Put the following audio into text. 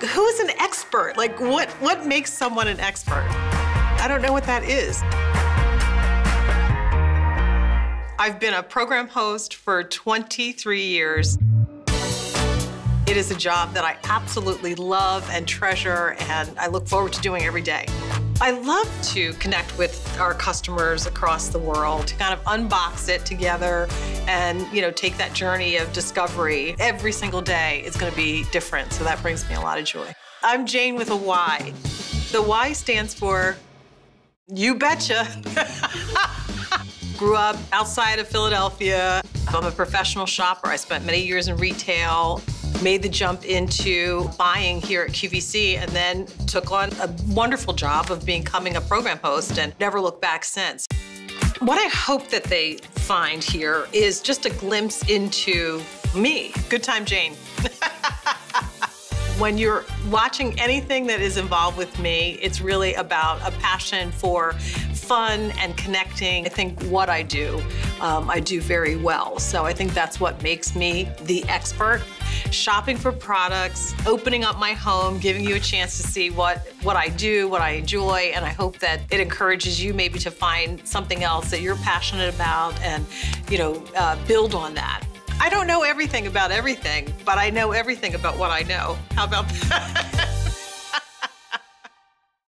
who's an expert? Like, what makes someone an expert? I don't know what that is. I've been a program host for 23 years. It is a job that I absolutely love and treasure, and I look forward to doing every day. I love to connect with our customers across the world, to kind of unbox it together and, take that journey of discovery. Every single day is going to be different, so that brings me a lot of joy. I'm Jayne with a Y. The Y stands for You Betcha. Grew up outside of Philadelphia. I'm a professional shopper. I spent many years in retail, made the jump into buying here at QVC, and then took on a wonderful job of becoming a program host and never looked back since. What I hope that they find here is just a glimpse into me. Good time, Jayne. When you're watching anything that is involved with me, it's really about a passion for fun and connecting. I think what I do very well. So I think that's what makes me the expert. Shopping for products, opening up my home, giving you a chance to see what I do, what I enjoy, and I hope that it encourages you maybe to find something else that you're passionate about and, build on that. I don't know everything about everything, but I know everything about what I know. How about that?